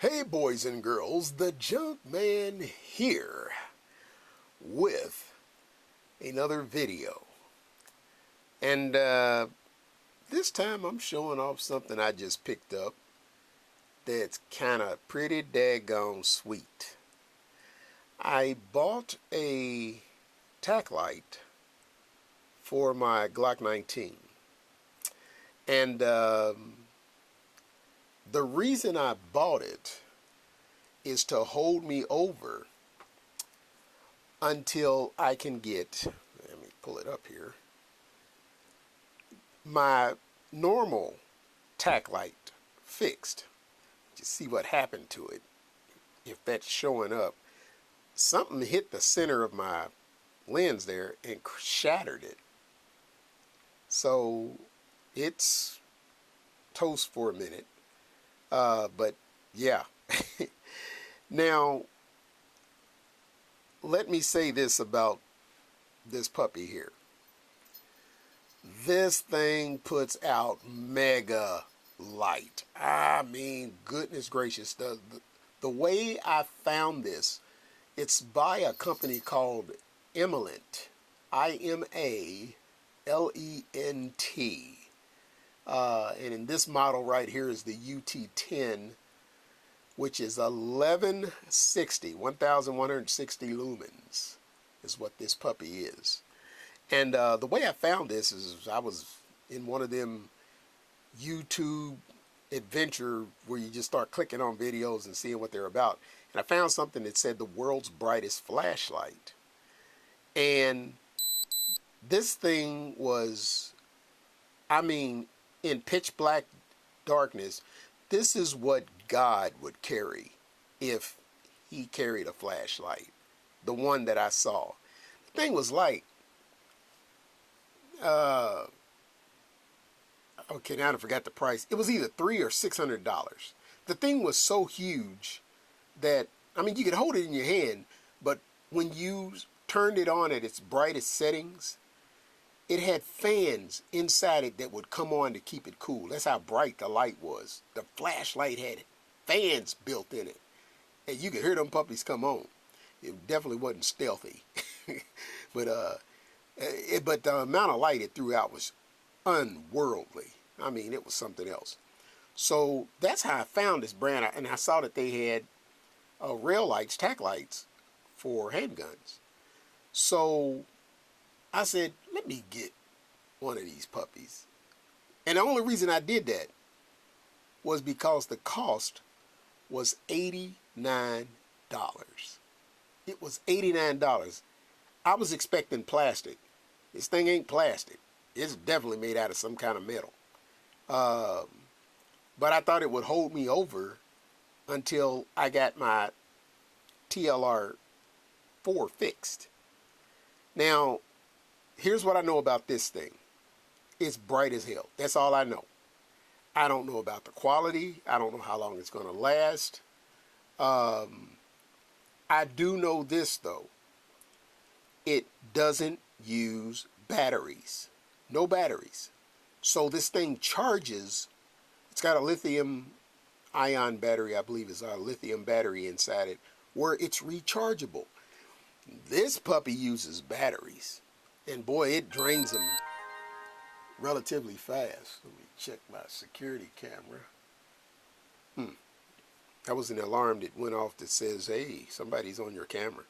Hey boys and girls, the Junkman here with another video. And this time I'm showing off something I just picked up that's kind of pretty daggone sweet. I bought a TAC light for my Glock 19. And the reason I bought it is to hold me over until I can get, let me pull it up here, my normal TAC light fixed. Just see what happened to it. If that's showing up, something hit the center of my lens there and shattered it. So it's toast for a minute. But yeah. Now, let me say this about this puppy here. This thing puts out mega light. I mean, goodness gracious. The way I found this, it's by a company called Imalent. Imalent. And in this model right here is the UT10, which is 1160 lumens is what this puppy is. And the way I found this is I was in one of them YouTube adventure where you just start clicking on videos and seeing what they're about. And I found something that said the world's brightest flashlight. And this thing was, I mean, in pitch black darkness, this is what God would carry if he carried a flashlight. The one that I saw. The thing was like, okay, now I forgot the price. It was either $300 or $600. The thing was so huge that, I mean, you could hold it in your hand, but when you turned it on at its brightest settings, it had fans inside it that would come on to keep it cool. That's how bright the light was. The flashlight had fans built in it. And you could hear them puppies come on. It definitely wasn't stealthy. but the amount of light it threw out was unworldly. I mean, it was something else. So that's how I found this brand. And I saw that they had rail lights, TAC lights for handguns. So I said, let me get one of these puppies. And the only reason I did that was because the cost was $89. It was $89. I was expecting plastic. This thing ain't plastic. It's definitely made out of some kind of metal. But I thought it would hold me over until I got my TLR 4 fixed. Now, here's what I know about this thing. It's bright as hell. That's all I know. I don't know about the quality. I don't know how long it's going to last. I do know this, though. It doesn't use batteries. No batteries. So this thing charges. It's got a lithium-ion battery, I believe is a lithium battery inside it, where it's rechargeable. This puppy uses batteries. And boy, it drains them relatively fast. Let me check my security camera. That was an alarm that went off that says, hey, somebody's on your camera.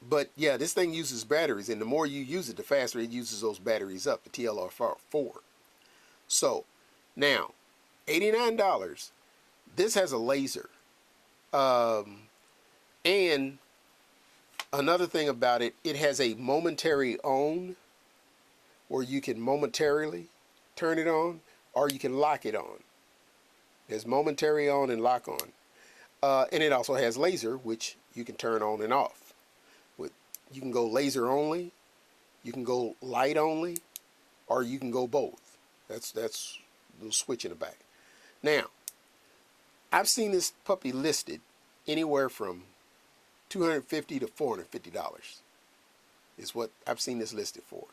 But yeah, this thing uses batteries, and the more you use it, the faster it uses those batteries up, the TLR 4. So, now, $89. This has a laser. And another thing about it, it has a momentary on, where you can momentarily turn it on, or you can lock it on. There's momentary on and lock on. And it also has laser, which you can turn on and off. You can go laser only, you can go light only, or you can go both. That's the switch in the back. Now, I've seen this puppy listed anywhere from $250 to $450 is what I've seen this listed for.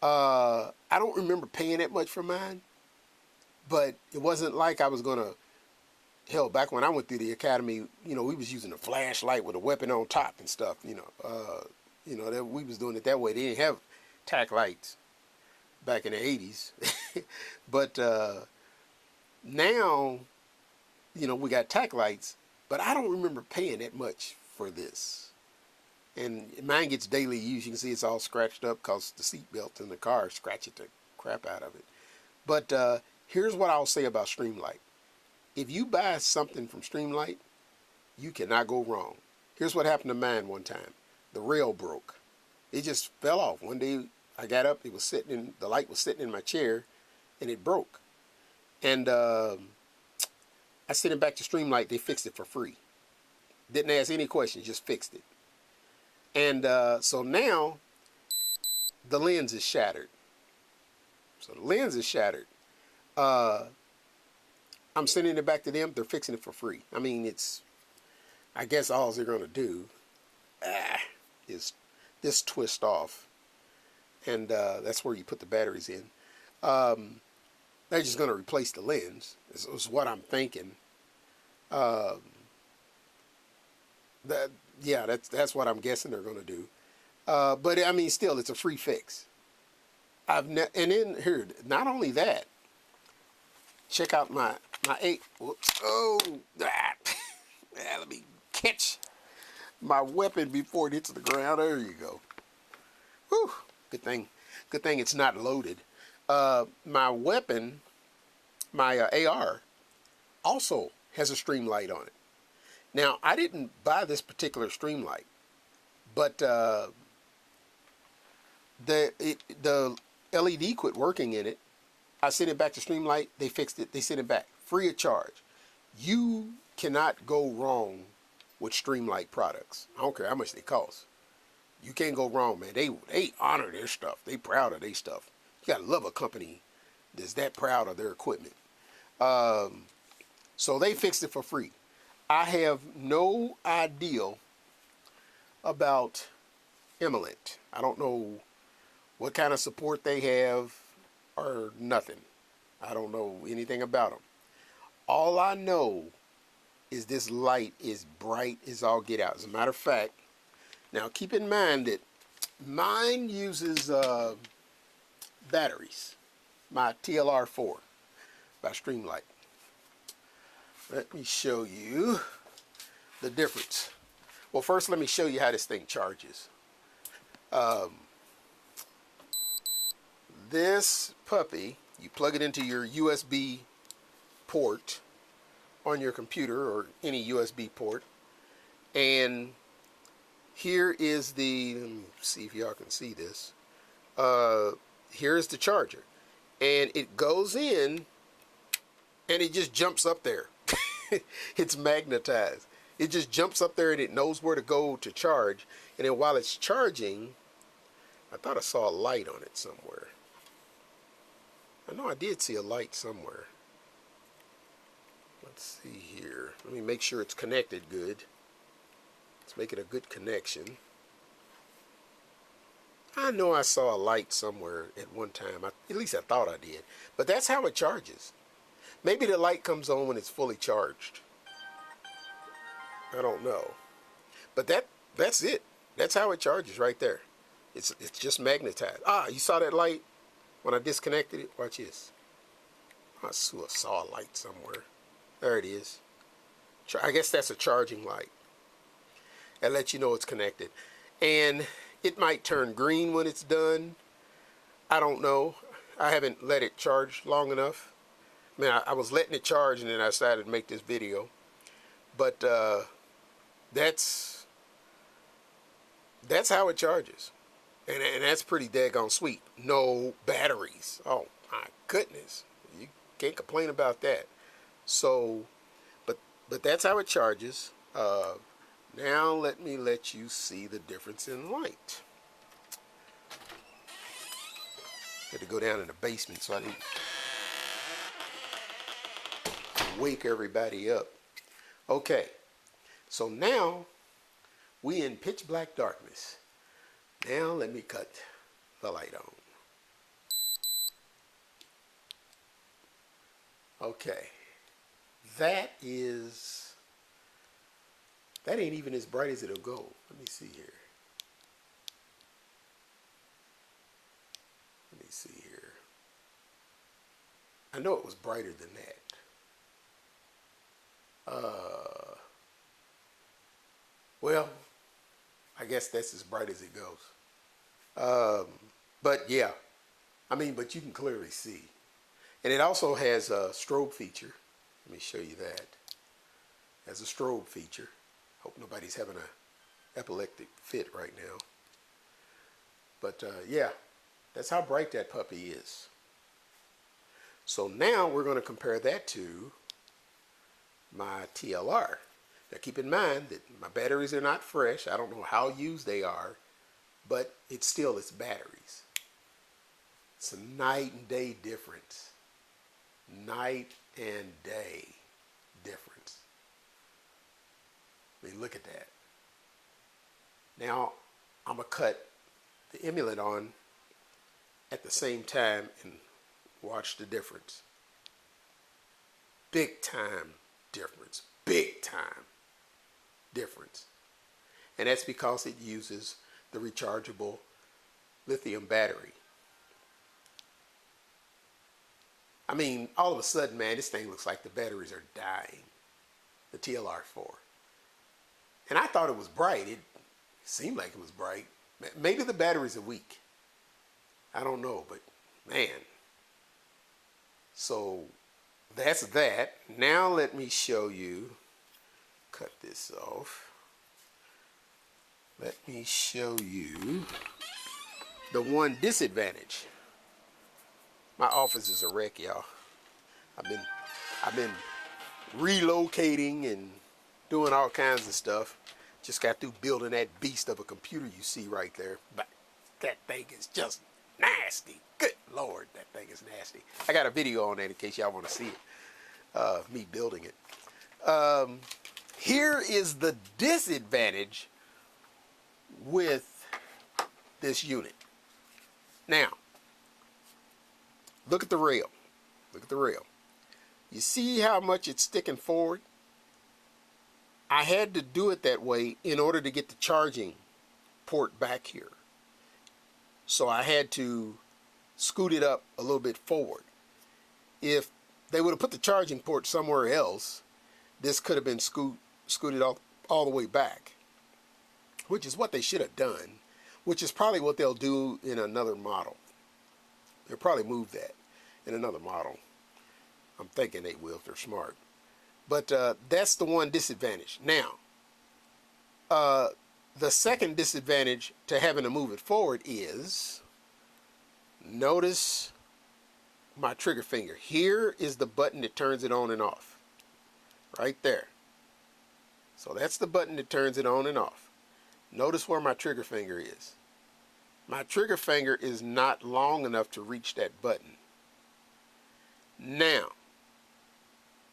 I don't remember paying that much for mine, But it wasn't like I was gonna. Hell, back when I went through the academy, you know, we was using a flashlight with a weapon on top and stuff. You know that we was doing it that way. They didn't have TAC lights back in the '80s, but now, you know, we got TAC lights. But I don't remember paying that much for this. And mine gets daily use. You can see it's all scratched up because the seat belt in the car scratched the crap out of it. But here's what I'll say about Streamlight. If you buy something from Streamlight, you cannot go wrong. Here's what happened to mine one time. The rail broke. It just fell off. One day I got up, the light was sitting in my chair, and it broke. And I sent it back to Streamlight. They fixed it for free. Didn't ask any questions, just fixed it. And so now the lens is shattered. So the lens is shattered. I'm sending it back to them. They're fixing it for free. I mean, I guess all they're going to do is this twist off. And that's where you put the batteries in. They're just going to replace the lens, is what I'm thinking. That's what I'm guessing they're going to do. But I mean, still, it's a free fix. And then here, not only that, check out my 8. Whoops! Oh, let me catch my weapon before it hits the ground. There you go. Whew! Good thing it's not loaded. My weapon, my AR, also has a Streamlight on it. Now, I didn't buy this particular Streamlight, but the LED quit working in it. I sent it back to Streamlight. They fixed it. They sent it back free of charge. You cannot go wrong with Streamlight products. I don't care how much they cost. You can't go wrong, man. They honor their stuff. They proud of their stuff. You gotta love a company that's that proud of their equipment. So they fixed it for free. I have no idea about Emelent. I don't know what kind of support they have or nothing. I don't know anything about them. All I know is this light is bright as all get out. As a matter of fact, now keep in mind that mine uses batteries. My TLR4 by Streamlight. Let me show you the difference. Well, first let me show you how this thing charges. This puppy, you plug it into your USB port on your computer or any USB port, and here is the, let me see if y'all can see this. Here's the charger, and it goes in and it just jumps up there. It's magnetized. It just jumps up there and it knows where to go to charge. And then while it's charging, I thought I saw a light on it somewhere. I know I did see a light somewhere. Let's see here. Let me make sure it's connected good. Let's make it a good connection. I know I saw a light somewhere at one time. At least I thought I did. But that's how it charges. Maybe the light comes on when it's fully charged. I don't know. But that's it. That's how it charges right there. It's just magnetized. Ah, you saw that light when I disconnected it? Watch this. I saw a light somewhere. There it is. I guess that's a charging light. That lets you know it's connected. And it might turn green when it's done. I don't know. I haven't let it charge long enough. I mean, I was letting it charge and then I decided to make this video. But that's how it charges. And that's pretty daggone sweet. No batteries. Oh, my goodness. You can't complain about that. So, but that's how it charges. Now let me let you see the difference in light. Had to go down in the basement so I didn't wake everybody up. Okay, so now we in pitch black darkness. Now let me cut the light on. Okay. That ain't even as bright as it'll go. Let me see here. Let me see here. I know it was brighter than that. Well, I guess that's as bright as it goes. But yeah, I mean, but you can clearly see. And it also has a strobe feature. Let me show you that. It has a strobe feature. Hope nobody's having a epileptic fit right now. But yeah, that's how bright that puppy is. So now we're going to compare that to my TLR. Now keep in mind that my batteries are not fresh. I don't know how used they are, but it's still its batteries. It's a night and day difference. Night and day difference. I mean, look at that. Now I'm going to cut the emulant on at the same time and watch the difference. Big time difference. Big time difference. And that's because it uses the rechargeable lithium battery. I mean, all of a sudden, man, this thing looks like the batteries are dying. The TLR4. And I thought it was bright. It seemed like it was bright. Maybe the batteries are weak. I don't know, but man. So that's that. Now let me show you. Cut this off. Let me show you the one disadvantage. My office is a wreck, y'all. I've been relocating and doing all kinds of stuff. Just got through building that beast of a computer you see right there. But that thing is just nasty. Good Lord, that thing is nasty. I got a video on that in case y'all want to see it. Me building it. Here is the disadvantage with this unit. Now, look at the rail. Look at the rail. You see how much it's sticking forward? I had to do it that way in order to get the charging port back here. So I had to scoot it up a little bit forward. If they would have put the charging port somewhere else, this could have been scooted all the way back, which is what they should have done, which is probably what they'll do in another model. They'll probably move that in another model. I'm thinking they will if they're smart. But that's the one disadvantage. Now, the second disadvantage to having to move it forward is, notice my trigger finger. Here is the button that turns it on and off. Right there. So that's the button that turns it on and off. Notice where my trigger finger is. My trigger finger is not long enough to reach that button. Now,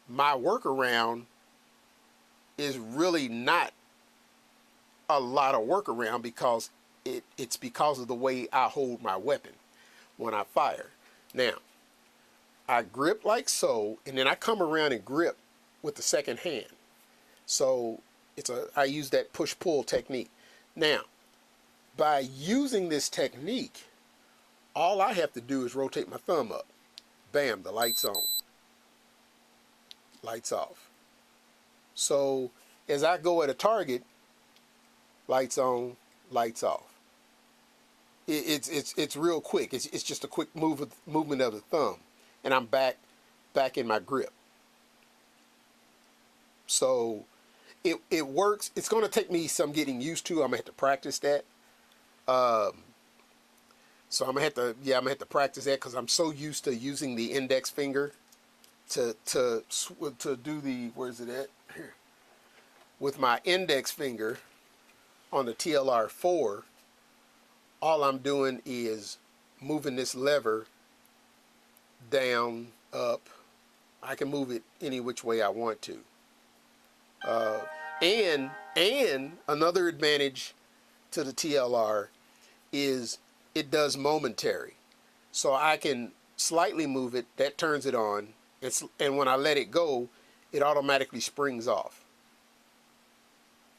my workaround is really not a lot of workaround because it's because of the way I hold my weapon when I fire. Now, I grip like so, and then I come around and grip with the second hand. So I use that push-pull technique. Now, by using this technique, all I have to do is rotate my thumb up. Bam, the light's on. Lights off. So as I go at a target, lights on, lights off. It's real quick. It's just a quick movement of the thumb, and I'm back in my grip. So it works. It's going to take me some getting used to. I'm gonna have to practice that. So I'm gonna have to practice that because I'm so used to using the index finger to do the, where's it at? Here. With my index finger on the TLR4, all I'm doing is moving this lever down, up. I can move it any which way I want to. And another advantage to the TLR is it does momentary. So I can slightly move it, that turns it on, and when I let it go, it automatically springs off.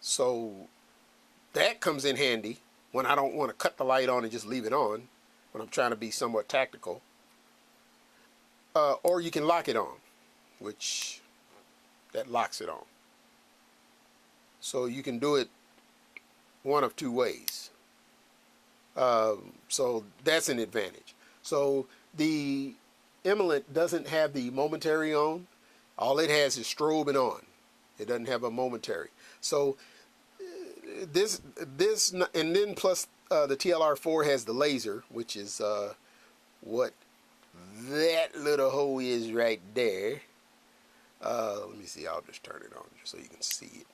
So that comes in handy when I don't want to cut the light on and just leave it on, when I'm trying to be somewhat tactical. Or you can lock it on, which that locks it on. So you can do it one of two ways. So that's an advantage. So the Eminent doesn't have the momentary on. All it has is strobing on. It doesn't have a momentary. So this and then plus the TLR4 has the laser, which is what that little hole is right there. Let me see. I'll just turn it on just so you can see it.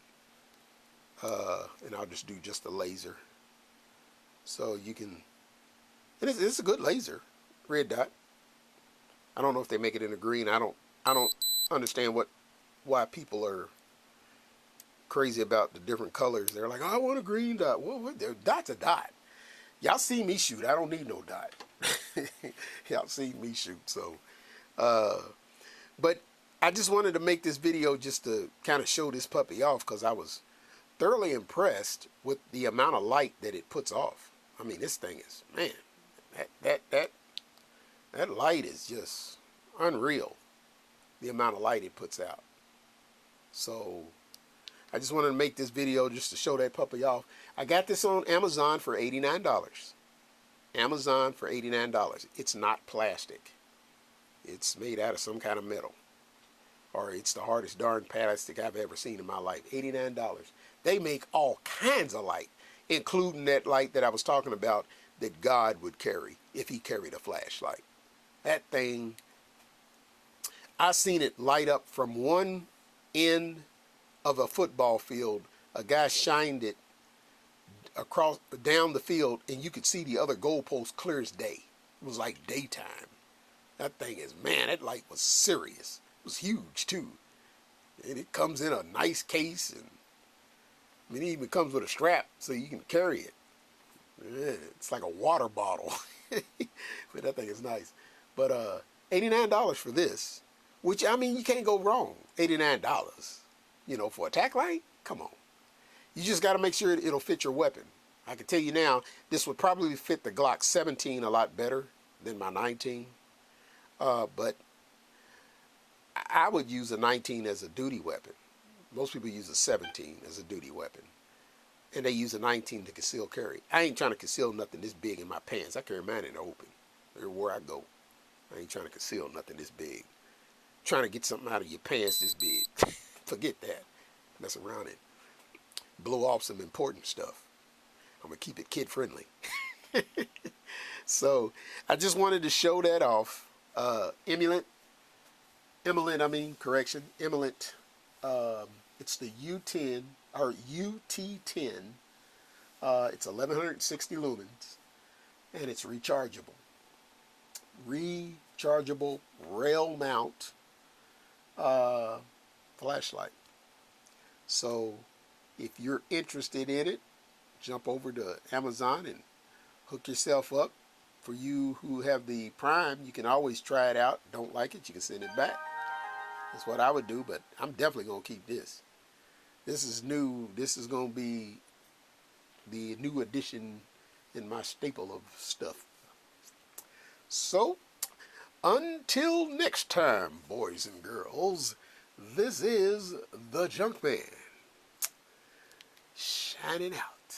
And I'll just do just the laser. So you can, and it's a good laser, red dot. I don't know if they make it in a green. I don't understand why people are crazy about the different colors. They're like, oh, I want a green dot. Well, dot's a dot. Y'all see me shoot. I don't need no dot. Y'all see me shoot. So, but I just wanted to make this video just to kind of show this puppy off, because I was thoroughly impressed with the amount of light that it puts off. I mean, this thing is, man, that light is just unreal, the amount of light it puts out. So I just wanted to make this video just to show that puppy off. I got this on Amazon for $89. Amazon for $89. It's not plastic. It's made out of some kind of metal. Or it's the hardest darn plastic I've ever seen in my life. $89. They make all kinds of light, including that light that I was talking about that God would carry if he carried a flashlight. That thing, I seen it light up from one end of a football field. A guy shined it across down the field, and you could see the other goalpost clear as day. It was like daytime. That thing is, man, that light was serious. It was huge too, and it comes in a nice case, and I mean, it even comes with a strap so you can carry it. Yeah, it's like a water bottle. But that thing is nice. But $89 for this, which, I mean, you can't go wrong. $89, you know, for a TAC light? Come on. You just got to make sure it'll fit your weapon. I can tell you now, this would probably fit the Glock 17 a lot better than my 19. But I would use a 19 as a duty weapon. Most people use a 17 as a duty weapon. And they use a 19 to conceal carry. I ain't trying to conceal nothing this big in my pants. I carry mine in the open. Everywhere I go. I ain't trying to conceal nothing this big. Trying to get something out of your pants this big. Forget that. Mess around and blow off some important stuff. I'm going to keep it kid friendly. So I just wanted to show that off. Eminent. It's the U10 or UT10. It's 1160 lumens, and it's rechargeable. Rechargeable rail mount flashlight. So if you're interested in it, jump over to Amazon and hook yourself up. For you who have the Prime, you can always try it out. Don't like it, you can send it back. That's what I would do, but I'm definitely going to keep this. This is new. This is going to be the new addition in my staple of stuff. So, until next time, boys and girls, this is the Junkman, shining out.